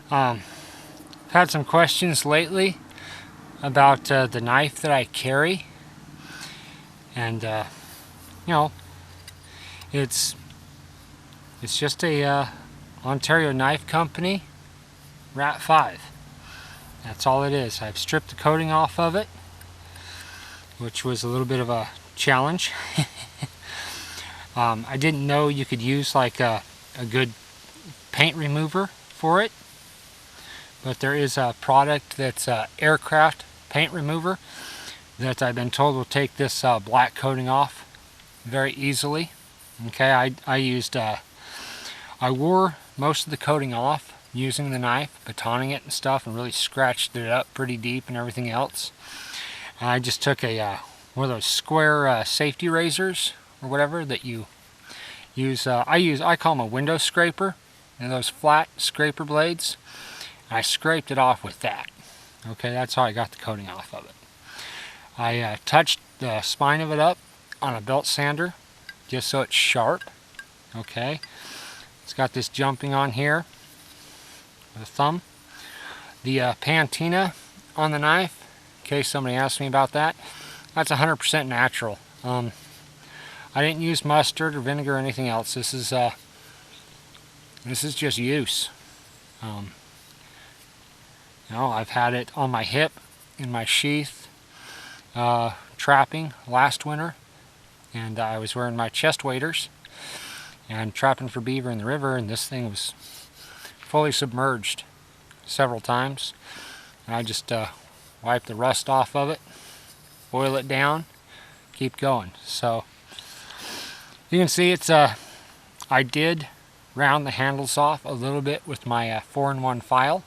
I've had some questions lately about the knife that I carry, and you know, it's just a Ontario Knife Company RAT5. That's all it is. I've stripped the coating off of it, which was a little bit of a challenge. I didn't know you could use like a good paint remover for it, but there is a product that's aircraft paint remover that I've been told will take this black coating off very easily. Okay, I wore most of the coating off using the knife, batoning it and stuff, and really scratched it up pretty deep and everything else. And I just took a one of those square safety razors or whatever that you use. I call them a window scraper, and those flat scraper blades. I scraped it off with that. Okay, that's how I got the coating off of it. I touched the spine of it up on a belt sander just so it's sharp. Okay, it's got this jumping on here with a thumb. The patina on the knife, in case somebody asks me about that, that's 100% natural. I didn't use mustard or vinegar or anything else. This is just use. I've had it on my hip, in my sheath, trapping last winter, and I was wearing my chest waders and trapping for beaver in the river, and this thing was fully submerged several times. And I just wipe the rust off of it, boil it down, keep going. So you can see it's I did round the handles off a little bit with my 4-in-1 file,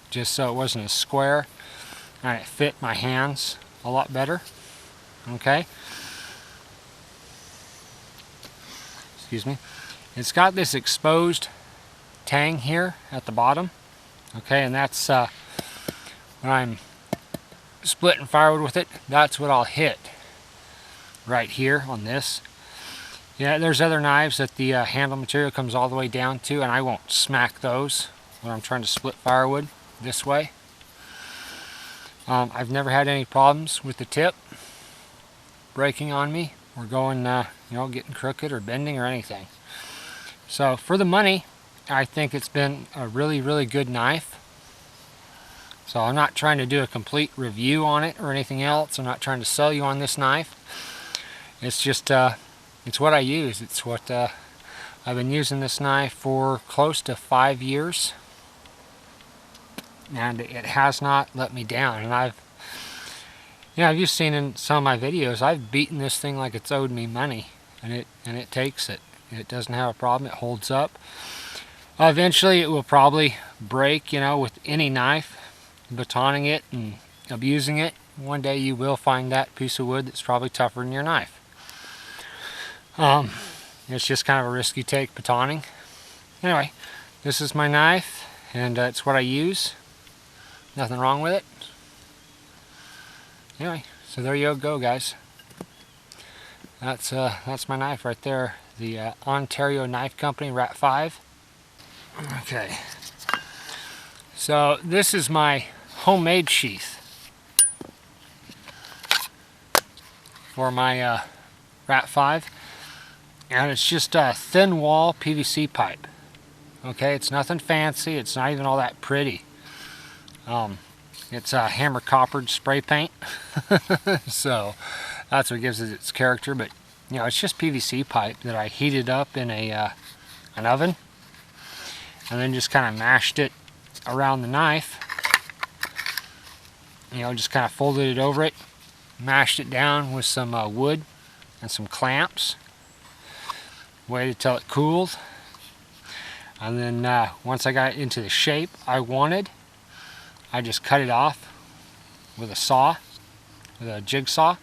just so it wasn't as square and it fit my hands a lot better. Okay, excuse me. It's got this exposed tang here at the bottom. Okay, and that's when I'm splitting firewood with it, that's what I'll hit right here on this. Yeah, there's other knives that the handle material comes all the way down to, and I won't smack those when I'm trying to split firewood this way. I've never had any problems with the tip breaking on me or going, getting crooked or bending or anything. So for the money, I think it's been a really, really good knife. So I'm not trying to do a complete review on it or anything else. I'm not trying to sell you on this knife. It's just, it's what I use. It's what I've been using this knife for close to 5 years. And it has not let me down. And you've seen in some of my videos, I've beaten this thing like it's owed me money, and it takes it. It doesn't have a problem. It holds up. Eventually, it will probably break. With any knife, batoning it and abusing it, one day you will find that piece of wood that's probably tougher than your knife. It's just kind of a risky take, batoning. Anyway, this is my knife, and it's what I use. Nothing wrong with it. Anyway, so there you go, guys. That's my knife right there. The Ontario Knife Company RAT5. Okay. So this is my homemade sheath for my RAT5, and it's just a thin wall PVC pipe. Okay, it's nothing fancy. It's not even all that pretty. It's hammer coppered spray paint, so that's what gives it its character. But it's just PVC pipe that I heated up in an oven, and then just kind of mashed it around the knife. Just kind of folded it over it, mashed it down with some wood and some clamps. Waited till it cooled, and then once I got it into the shape I wanted, I just cut it off with a saw, with a jigsaw.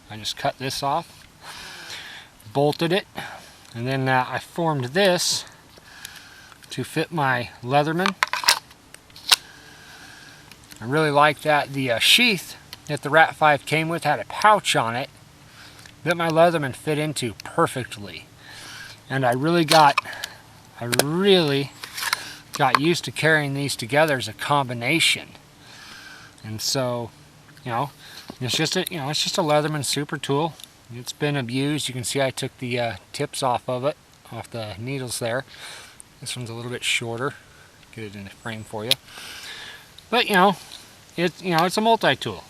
I just cut this off, bolted it, and then I formed this to fit my Leatherman. I really like that the sheath that the RAT5 came with had a pouch on it that my Leatherman fit into perfectly. And I really got used to carrying these together as a combination. And so, it's just a Leatherman super tool. It's been abused. You can see I took the tips off of it, off the needles there. This one's a little bit shorter. Get it in the frame for you. But it's a multi-tool.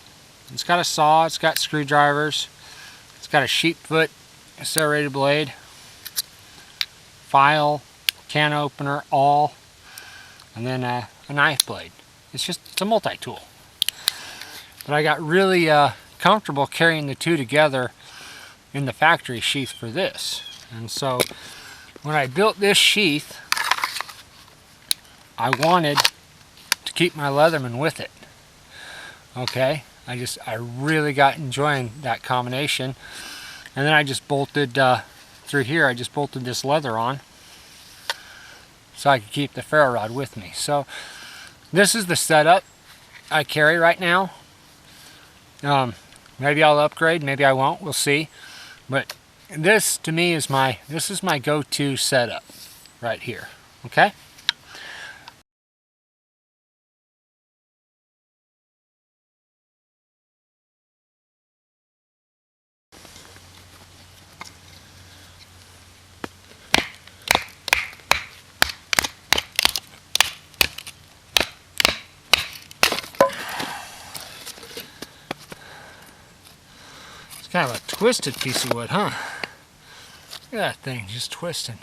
It's got a saw, it's got screwdrivers, it's got a sheep foot, a serrated blade, file, can opener, awl, and then a knife blade. It's a multi-tool. But I got really comfortable carrying the two together in the factory sheath for this. And so when I built this sheath, I wanted to keep my Leatherman with it. Okay, I really got enjoying that combination. And then I just bolted through here, I just bolted this leather on so I could keep the ferro rod with me. So this is the setup I carry right now. Maybe I'll upgrade, maybe I won't, we'll see. But this to me is my go-to setup right here. Okay? Kind of a twisted piece of wood, huh? Look at that thing just twisting.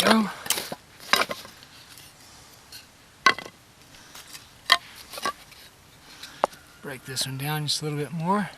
Go. Break this one down just a little bit more.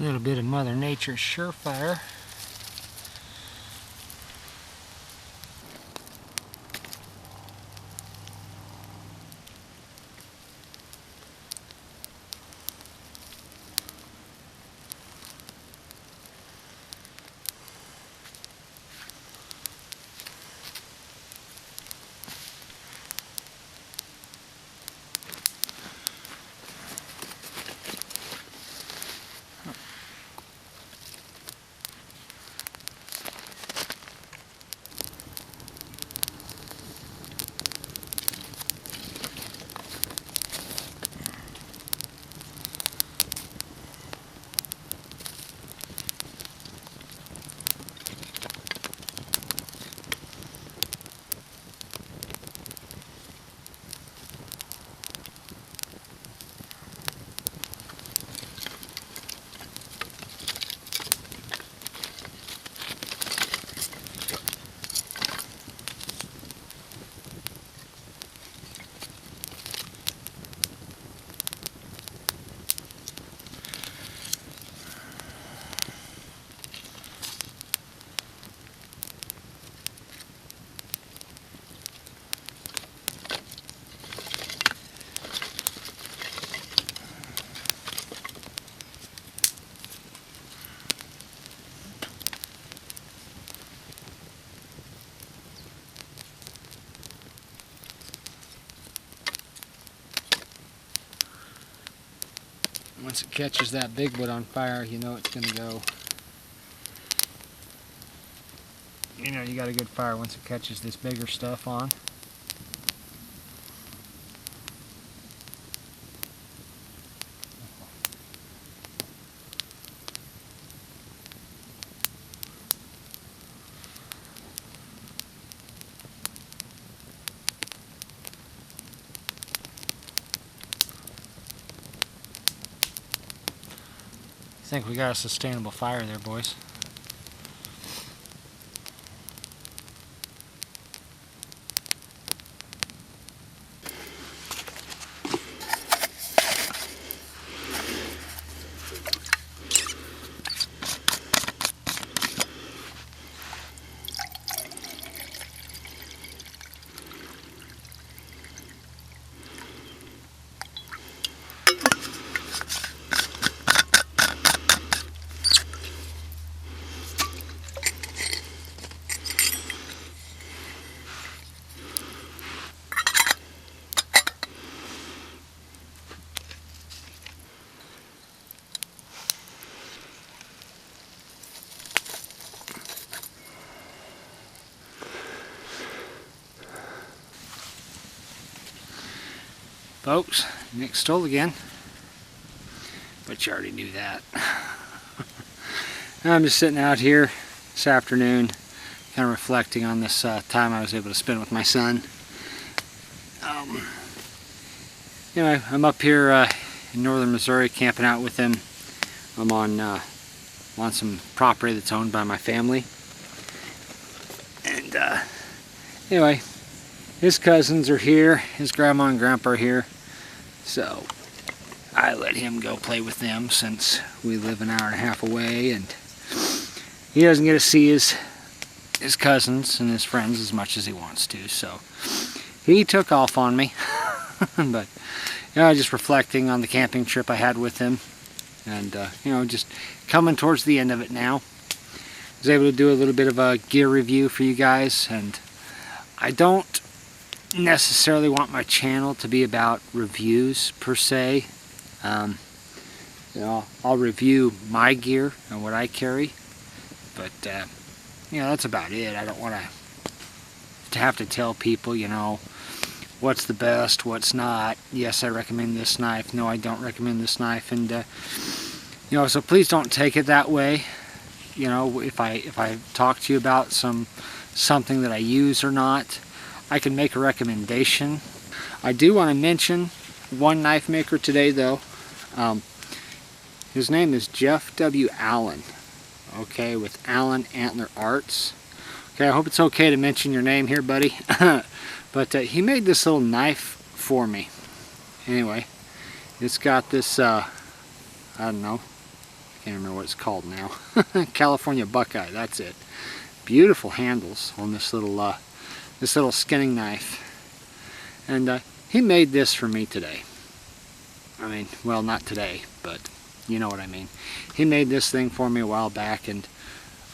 A little bit of Mother Nature's Surefire. Once it catches that big wood on fire, you know it's going to go. You know you got a good fire once it catches this bigger stuff on. I think we got a sustainable fire there, boys. Folks, Nick stole again, but you already knew that. I'm just sitting out here this afternoon, kind of reflecting on this time I was able to spend with my son. Anyway, I'm up here in northern Missouri camping out with him. I'm on some property that's owned by my family. And anyway, his cousins are here, his grandma and grandpa are here, so I let him go play with them since we live an hour and a half away, and he doesn't get to see his cousins and his friends as much as he wants to, so he took off on me. But you know, just reflecting on the camping trip I had with him, and you know, just coming towards the end of it now. I was able to do a little bit of a gear review for you guys, and I don't necessarily want my channel to be about reviews per se. You know, I'll review my gear and what I carry, but you know, that's about it. I don't want to have to tell people, you know, what's the best, what's not. Yes, I recommend this knife. No, I don't recommend this knife. And you know, so please don't take it that way. You know, if I talk to you about something that I use or not, I can make a recommendation. I do want to mention one knife maker today, though. His name is Jeff W. Allen. Okay, with Allen Antler Arts. Okay, I hope it's okay to mention your name here, buddy. But he made this little knife for me. Anyway, it's got this, I don't know, I can't remember what it's called now. California Buckeye, that's it. Beautiful handles on this little skinning knife. And he made this for me today. I mean, well, not today, but you know what I mean. He made this thing for me a while back, and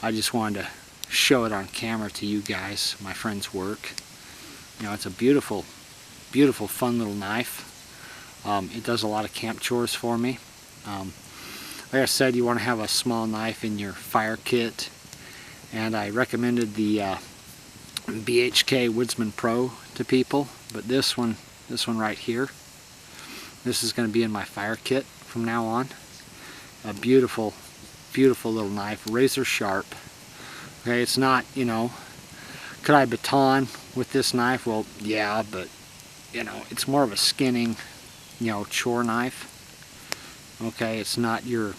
I just wanted to show it on camera to you guys, my friend's work. You know, it's a beautiful, beautiful, fun little knife. It does a lot of camp chores for me. Like I said, you want to have a small knife in your fire kit, and I recommended the BHK Woodsman Pro to people, but this one right here, this is going to be in my fire kit from now on. A beautiful, beautiful little knife, razor sharp. Okay, it's not, you know, could I baton with this knife? Well, yeah, but you know, it's more of a skinning, you know, chore knife. Okay, it's not your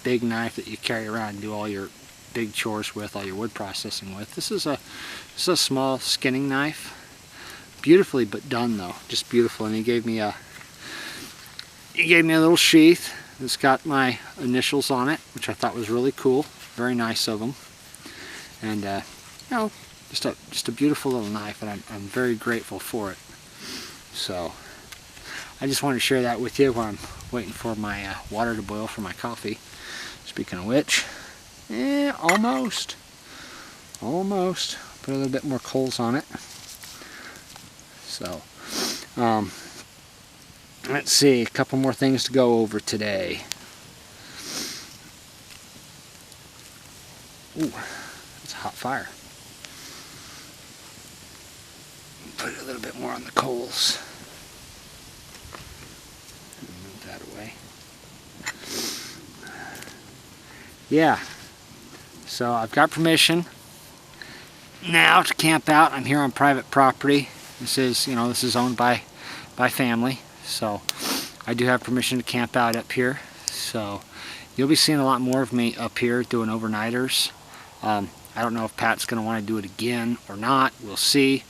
big knife that you carry around and do all your big chores with, all your wood processing with. This is a small skinning knife. Beautifully but done though, just beautiful. And he gave me a little sheath that's got my initials on it, which I thought was really cool. Very nice of him. And you know, just a beautiful little knife, and I'm very grateful for it. So I just wanted to share that with you while I'm waiting for my water to boil for my coffee. Speaking of which, almost. Put a little bit more coals on it. So, let's see, a couple more things to go over today. Ooh, it's a hot fire. Put a little bit more on the coals. Move that away. Yeah, so I've got permission now to camp out. I'm here on private property. This is, you know, this is owned by family, so I do have permission to camp out up here. So you'll be seeing a lot more of me up here doing overnighters. I don't know if Pat's going to want to do it again or not. We'll see.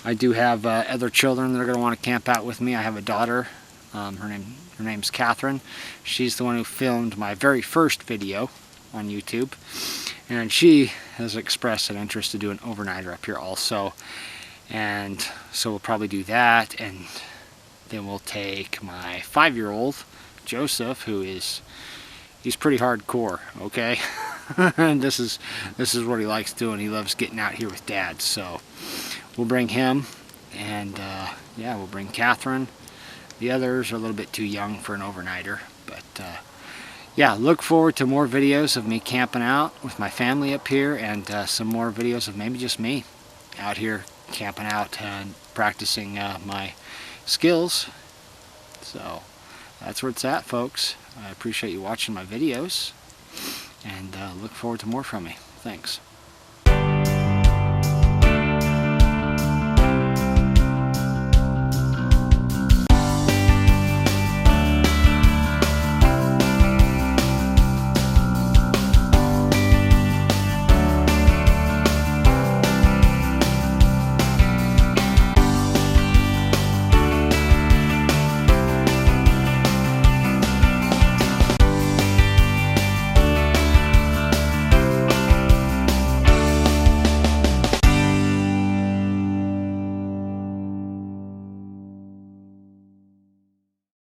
I do have other children that are going to want to camp out with me. I have a daughter. Her name's Catherine. She's the one who filmed my very first video on YouTube, and she has expressed an interest to do an overnighter up here also. And so we'll probably do that, and then we'll take my 5-year-old Joseph, he's pretty hardcore, okay? And this is what he likes doing. He loves getting out here with Dad. So we'll bring him, and yeah, we'll bring Catherine. The others are a little bit too young for an overnighter, but yeah, look forward to more videos of me camping out with my family up here, and some more videos of maybe just me out here camping out and practicing my skills. So that's where it's at, folks. I appreciate you watching my videos, and look forward to more from me. Thanks.